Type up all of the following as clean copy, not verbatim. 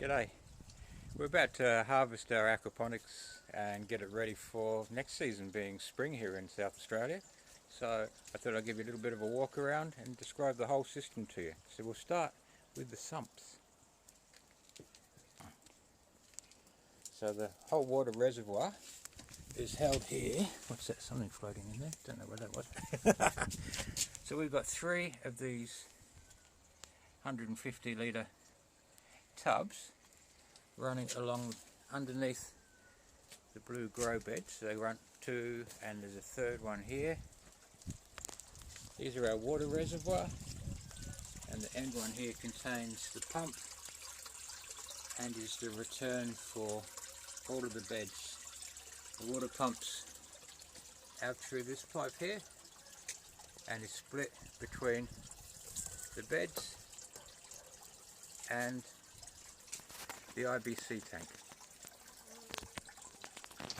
G'day. We're about to harvest our aquaponics and get it ready for next season, being spring here in South Australia. So I thought I'd give you a little bit of a walk around and describe the whole system to you. So we'll start with the sumps. So the whole water reservoir is held here. What's that? Something floating in there? Don't know what that was. So we've got 3 of these 150 litre tubs running along underneath the blue grow bed. So they run 2, and there's a 3rd one here. These are our water reservoir, and the end one here contains the pump and is the return for all of the beds. The water pumps out through this pipe here and is split between the beds and the IBC tank.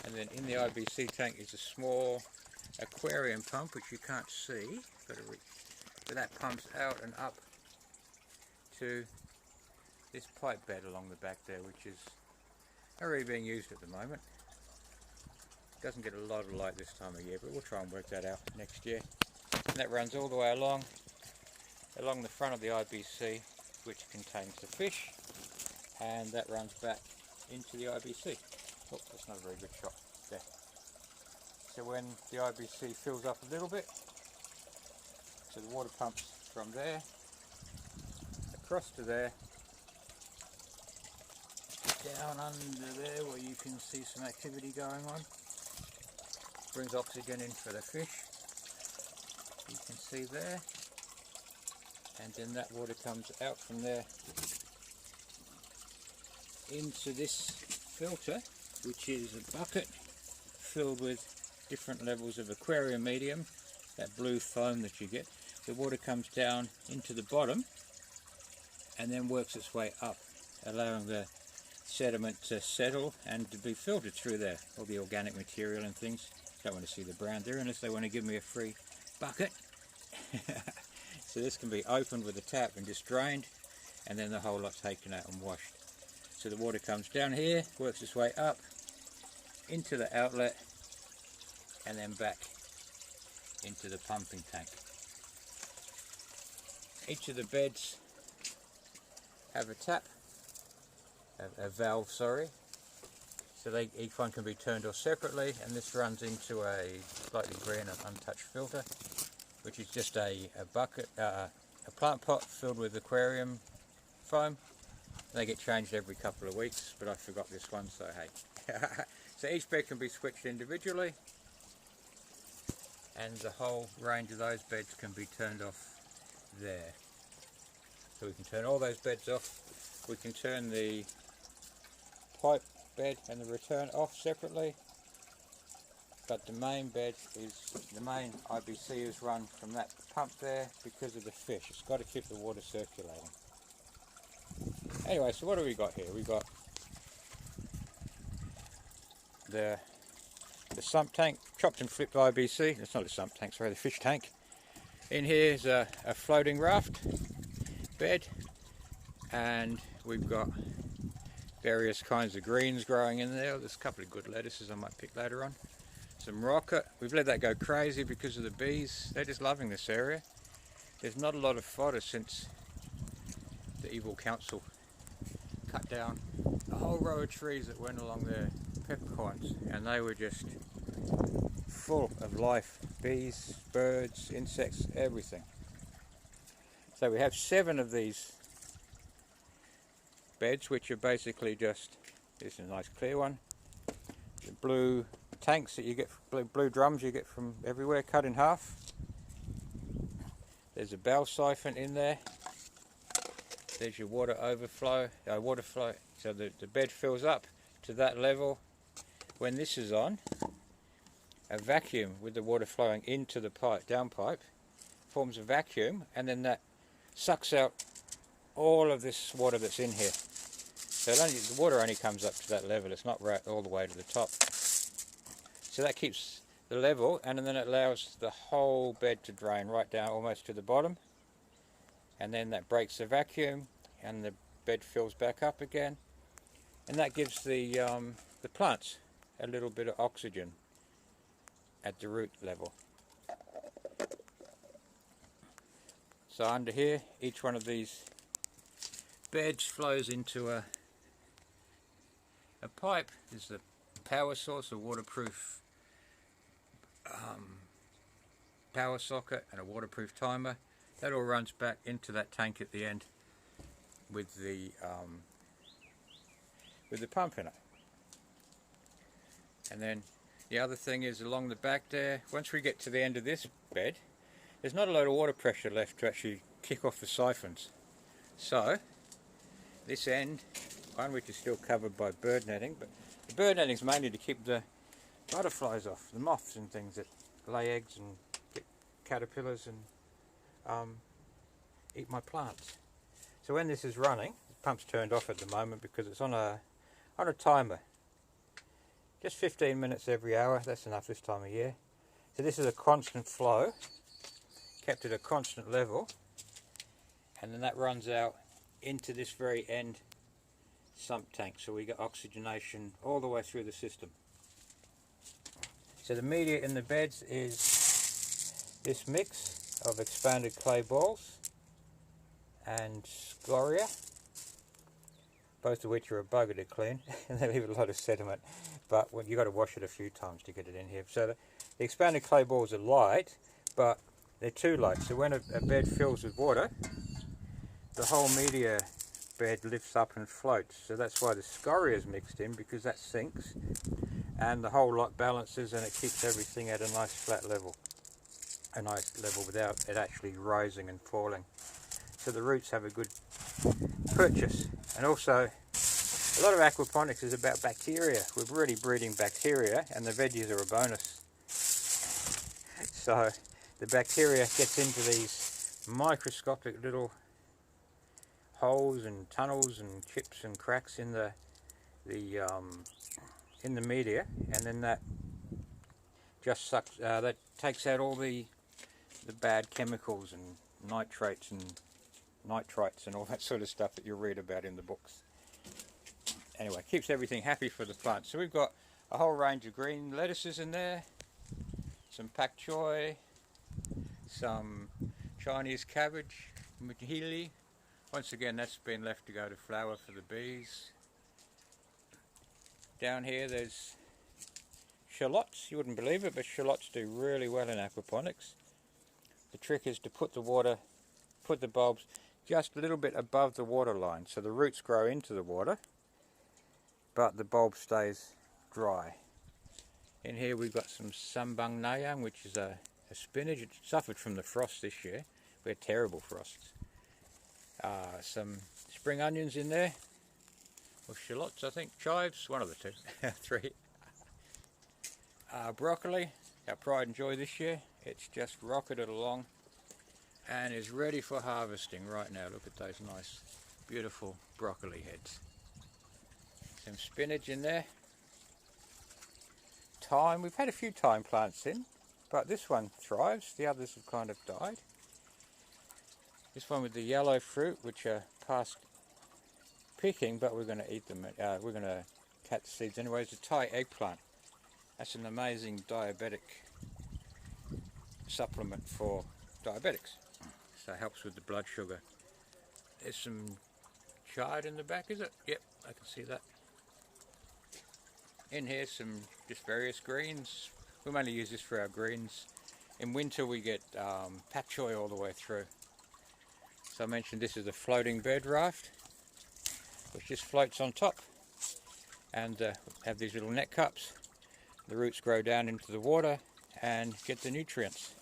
And then in the IBC tank is a small aquarium pump which you can't see, but that pumps out and up to this pipe bed along the back there, which is not really being used at the moment. Doesn't get a lot of light this time of year, but we'll try and work that out next year. And that runs all the way along the front of the IBC, which contains the fish, and that runs back into the IBC. Oh, that's not a very good shot there. So when the IBC fills up a little bit, so the water pumps from there across to there, down under there where you can see some activity going on, brings oxygen in for the fish, you can see there, and then that water comes out from there into this filter, which is a bucket filled with different levels of aquarium medium, that blue foam that you get. The water comes down into the bottom and then works its way up, allowing the sediment to settle and to be filtered through there, all the organic material and things. Don't want to see the brown there unless they want to give me a free bucket. So this can be opened with a tap and just drained, and then the whole lot taken out and washed. So the water comes down here, works its way up into the outlet, and then back into the pumping tank. Each of the beds have a tap, a valve, sorry. So each one can be turned off separately, and this runs into a slightly green and untouched filter, which is just a bucket, a plant pot filled with aquarium foam. They get changed every couple of weeks, but I forgot this one, so hey. So each bed can be switched individually, and the whole range of those beds can be turned off there. So we can turn all those beds off. We can turn the pipe bed and the return off separately, but the main bed is, the main IBC is run from that pump there because of the fish. It's got to keep the water circulating. Anyway, so what have we got here? We've got the sump tank, chopped and flipped IBC. It's not a sump tank, sorry, the fish tank. In here is a floating raft bed, and we've got various kinds of greens growing in there. There's a couple of good lettuces I might pick later on. Some rocket. We've let that go crazy because of the bees. They're just loving this area. There's not a lot of fodder since the evil council cut down a whole row of trees that went along their peppercorns, and they were just full of life. Bees, birds, insects, everything. So we have 7 of these beds, which are basically just, this is a nice clear one, the blue tanks that you get, blue drums you get from everywhere, cut in half. There's a bowel siphon in there. There's your water overflow, water flow, so the bed fills up to that level. When this is on, a vacuum with the water flowing into the pipe, downpipe, forms a vacuum, and then that sucks out all of this water that's in here. So the water only comes up to that level, it's not right all the way to the top. So that keeps the level, and then it allows the whole bed to drain right down almost to the bottom. and then that breaks the vacuum and the bed fills back up again, and that gives the plants a little bit of oxygen at the root level. So under here, each one of these beds flows into a pipe. There's a power source, a waterproof power socket and a waterproof timer. That all runs back into that tank at the end with the pump in it. And then the other thing is along the back there, once we get to the end of this bed, there's not a lot of water pressure left to actually kick off the siphons. So this end, one which is still covered by bird netting, but the bird netting is mainly to keep the butterflies off, the moths and things that lay eggs and get caterpillars and eat my plants. So when this is running, the pump's turned off at the moment because it's on a timer. Just 15 minutes every hour, that's enough this time of year. So this is a constant flow, kept at a constant level, and then that runs out into this very end sump tank, so we get oxygenation all the way through the system. So the media in the beds is this mix of expanded clay balls and scoria, both of which are a bugger to clean and they leave a lot of sediment, but you've got to wash it a few times to get it in here. So the expanded clay balls are light, but they're too light, so when a bed fills with water, the whole media bed lifts up and floats. So that's why the scoria is mixed in, because that sinks and the whole lot balances and it keeps everything at a nice flat level, a nice level without it actually rising and falling. So the roots have a good purchase. And also a lot of aquaponics is about bacteria. We're really breeding bacteria, and the veggies are a bonus. So the bacteria gets into these microscopic little holes and tunnels and chips and cracks in the media, and then that just sucks. That takes out all the bad chemicals and nitrates and nitrites and all that sort of stuff that you'll read about in the books. Anyway, keeps everything happy for the plants. So we've got a whole range of green lettuces in there, some pak choi, some Chinese cabbage, mutihili. Once again, that's been left to go to flower for the bees. Down here there's shallots. You wouldn't believe it, but shallots do really well in aquaponics. The trick is to put the bulbs just a little bit above the water line, so the roots grow into the water, but the bulb stays dry. In here we've got some sambang nayang, which is a spinach. It suffered from the frost this year. We had terrible frosts. Some spring onions in there, or shallots, I think, chives, one of the two, three. Broccoli, our pride and joy this year. It's just rocketed along and is ready for harvesting right now. Look at those nice, beautiful broccoli heads. Some spinach in there. Thyme, we've had a few thyme plants in, but this one thrives. The others have kind of died. This one with the yellow fruit, which are past picking, but we're going to eat them. We're going to cut the seeds anyway. It's a Thai eggplant. That's an amazing diabetic supplement for diabetics. So it helps with the blood sugar. There's some chard in the back, is it? Yep, I can see that. In here, some just various greens. We mainly use this for our greens. In winter, we get pak choi all the way through. So I mentioned this is a floating bed raft, which just floats on top, and have these little net cups. The roots grow down into the water and get the nutrients.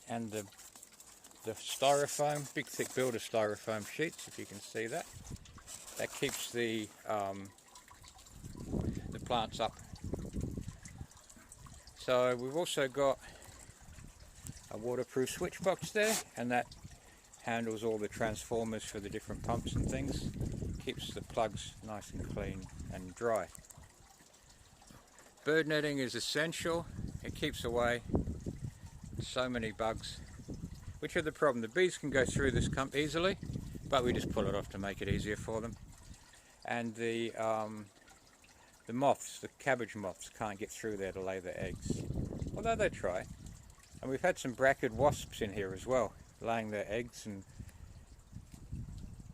And the styrofoam, big thick builder styrofoam sheets, if you can see that, that keeps the plants up. So we've also got a waterproof switch box there, and that handles all the transformers for the different pumps and things. Keeps the plugs nice and clean and dry. Bird netting is essential. It keeps away so many bugs, which are the problem. The bees can go through this clump easily, but we just pull it off to make it easier for them. and the moths, the cabbage moths, can't get through there to lay their eggs, although they try. And we've had some bracketed wasps in here as well, laying their eggs and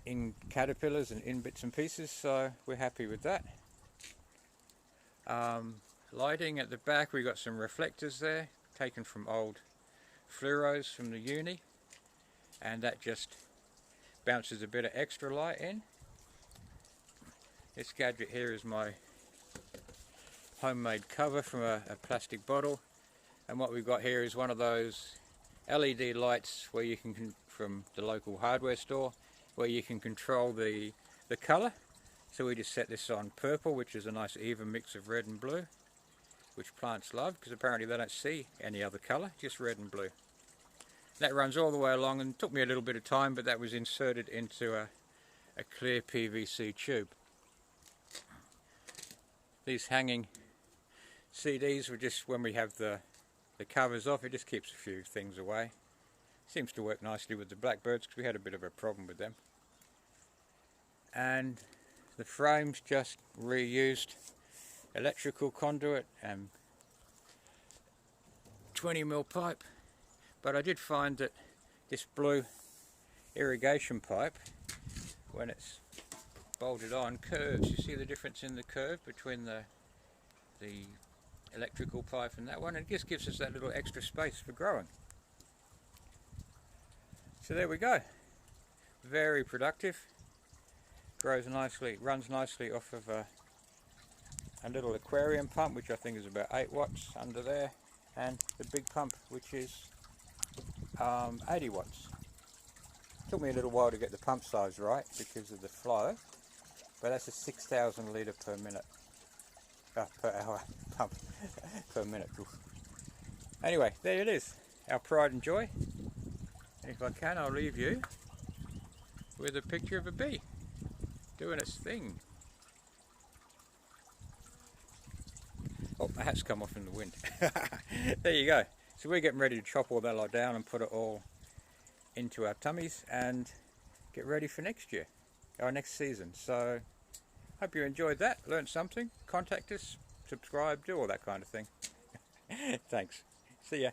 in caterpillars and in bits and pieces, so we're happy with that. Lighting at the back, we've got some reflectors there, taken from old fluoros from the uni, and that just bounces a bit of extra light in. This gadget here is my homemade cover from a plastic bottle, and what we've got here is one of those LED lights where you can, from the local hardware store, where you can control the colour. So we just set this on purple, which is a nice even mix of red and blue, which plants love because apparently they don't see any other colour, just red and blue. That runs all the way along, and took me a little bit of time, but that was inserted into a clear PVC tube. These hanging CDs were just, when we have the covers off, it just keeps a few things away. Seems to work nicely with the blackbirds because we had a bit of a problem with them. And the frames just reused electrical conduit and 20mm pipe, but I did find that this blue irrigation pipe, when it's bolted on, curves. You see the difference in the curve between the electrical pipe and that one, and it just gives us that little extra space for growing. So there we go, very productive, grows nicely, runs nicely off of a little aquarium pump, which I think is about 8 watts under there, and the big pump, which is 80 watts. Took me a little while to get the pump size right because of the flow, but that's a 6,000 litre per minute, per hour pump per minute. Anyway, there it is, our pride and joy. And if I can, I'll leave you with a picture of a bee doing its thing. Oh, my hat's come off in the wind. There you go. So we're getting ready to chop all that lot down and put it all into our tummies and get ready for next year, our next season. So hope you enjoyed that, learned something. Contact us, subscribe, do all that kind of thing. Thanks. See ya.